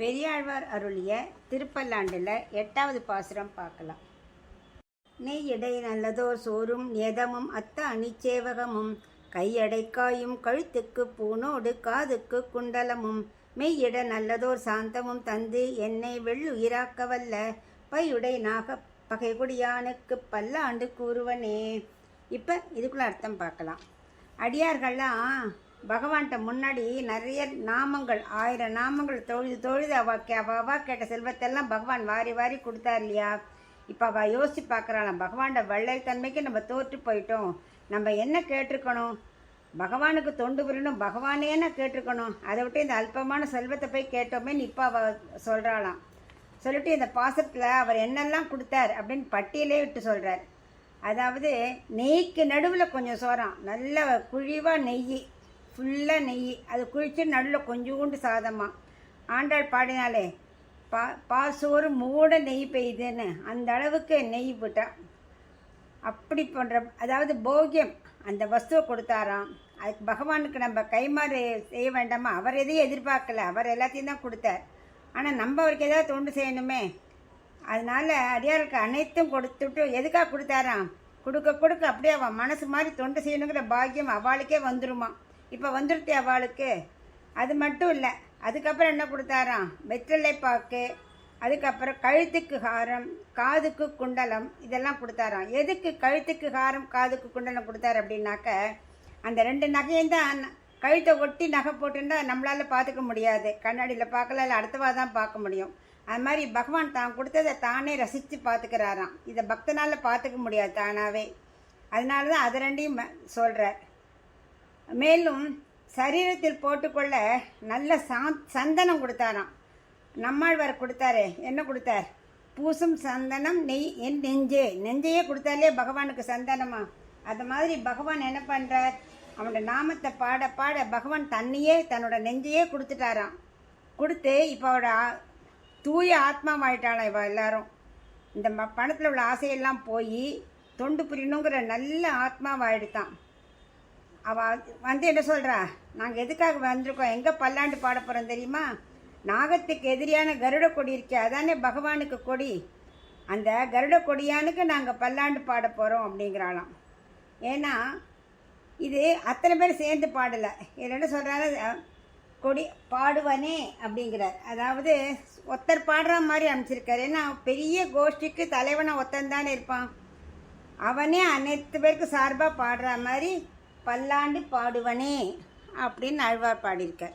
பெரியாழ்வார் அருளிய திருப்பல்லாண்டில் 8வது பாசுரம் பார்க்கலாம். நெய்யடை நல்லதோர் சோறும் ஏதமும் அத்த அணிச்சேவகமும் கையடைக்காயும் கழுத்துக்கு பூனோடு காதுக்கு குண்டலமும் மெய்யிட நல்லதோர் சாந்தமும் தந்து என்னை வெள்ளுயிராக்க வல்ல பையுடை நாக பகைகுடியானுக்கு பல்லாண்டு கூறுவனே. இப்போ இதுக்குள்ள அர்த்தம் பார்க்கலாம். அடியார்கள்லாம் பகவான்கிட்ட முன்னாடி நிறைய நாமங்கள் 1000 நாமங்கள் தொழுது அவ கேட்ட செல்வத்தெல்லாம் பகவான் வாரி வாரி கொடுத்தார் இல்லையா. இப்போ அவள் யோசித்து பார்க்குறாளாம், பகவான்ட வள்ளல் தன்மைக்கு நம்ம தோற்று போயிட்டோம், நம்ம என்ன கேட்டிருக்கணும், பகவானுக்கு தொண்டு புரியணும், பகவானேன்னு கேட்டிருக்கணும், அதை விட்டு இந்த அல்பமான செல்வத்தை போய் கேட்டோமேன்னு இப்போ அவள் சொல்கிறாளாம். சொல்லிட்டு இந்த பாசத்தில் அவர் என்னெல்லாம் கொடுத்தார் அப்படின்னு பட்டியலே விட்டு சொல்கிறார். அதாவது நெய்க்கு நடுவில் கொஞ்சம் சோறான், நல்ல குழிவாக நெய், ஃபுல்லாக நெய், அது குழிச்சு நடுவில் கொஞ்சோண்டு சாதமாக. ஆண்டாள் பாடினாலே பாசோறு மூட நெய் பெய்யுதுன்னு அந்த அளவுக்கு நெய் போட்டான். அப்படி பண்ணுற, அதாவது போகியம் அந்த வஸ்துவை கொடுத்தாராம். அதுக்கு பகவானுக்கு நம்ம கைமாறு செய்ய வேண்டாமா, அவர் எதையும் எதிர்பார்க்கல, அவர் எல்லாத்தையும் தான் கொடுத்தார். ஆனால் நம்ம அவருக்கு ஏதாவது தொண்டு செய்யணுமே, அதனால அடியாருக்கு அனைத்தும் கொடுத்துட்டு எதுக்காக கொடுத்தாராம், கொடுக்க அப்படியே அவன் மனசு மாதிரி தொண்டு செய்யணுங்கிற பாக்கியம் அவளுக்கே வந்துருமா. இப்போ வந்துடுத்து அவளுக்கு. அது மட்டும் இல்லை, அதுக்கப்புறம் என்ன கொடுத்தாராம், வெற்றிலை பாக்கு, அதுக்கப்புறம் கழுத்துக்கு ஹாரம், காதுக்கு குண்டலம், இதெல்லாம் கொடுத்தாராம். எதுக்கு கழுத்துக்கு ஹாரம் காதுக்கு குண்டலம் கொடுத்தாரு அப்படின்னாக்க, அந்த 2 நகையும் தான் கழுத்தை ஒட்டி நகை போட்டுன்னா நம்மளால் பார்த்துக்க முடியாது, கண்ணாடியில் பார்க்கல, இல்லை அடுத்தவா தான் பார்க்க முடியும். அது மாதிரி பகவான் தான் கொடுத்ததை தானே ரசித்து பார்த்துக்கிறாராம். இதை பக்தனால் பார்த்துக்க முடியாது தானாகவே. அதனால தான் அது 2யும் சொல்கிறார். மேலும் சரீரத்தில் போட்டுக்கொள்ள நல்ல சந்தனம் கொடுத்தாராம். நம்மாழ்வார் கொடுத்தாரு, என்ன கொடுத்தார், பூசும் சந்தனம் நெய் என் நெஞ்சையே கொடுத்தாலே பகவானுக்கு சந்தனமா. அது மாதிரி பகவான் என்ன பண்ணுறார், அவனோட நாமத்தை பாட பாட பகவான் தன்னையே தன்னோட நெஞ்சையே கொடுத்துட்டாராம். கொடுத்து இப்போ அவரோட தூய ஆத்மாவாயிட்டாளாம். இவ எல்லாரும் இந்த பணத்தில் உள்ள ஆசையெல்லாம் போய் தொண்டு புரியணுங்கிற நல்ல ஆத்மாவாயிடுத்தான். அவள் என்ன சொல்கிறா, நாங்கள் எதுக்காக வந்திருக்கோம், எங்கே பல்லாண்டு பாட போகிறோம் தெரியுமா, நாகத்துக்கு எதிரியான கருட கொடி இருக்கே, அதானே பகவானுக்கு கொடி, அந்த கருட கொடியானுக்கு நாங்கள் பல்லாண்டு பாட போகிறோம் அப்படிங்கிறாளாம். ஏன்னா இது அத்தனை பேர் சேர்ந்து பாடலை, இதில் என்ன சொல்கிறாங்க, கொடி பாடுவனே அப்படிங்கிறார். அதாவது ஒருத்தர் பாடுற மாதிரி அமைச்சிருக்காரு. ஏன்னா பெரிய கோஷ்டிக்கு தலைவனாக ஒருத்தன் இருப்பான், அவனே அனைத்து பேருக்கு சார்பாக பாடுற மாதிரி பல்லாண்டு பாடுவனே அப்படின்னு ஆழ்வார் பாடியிருக்கார்.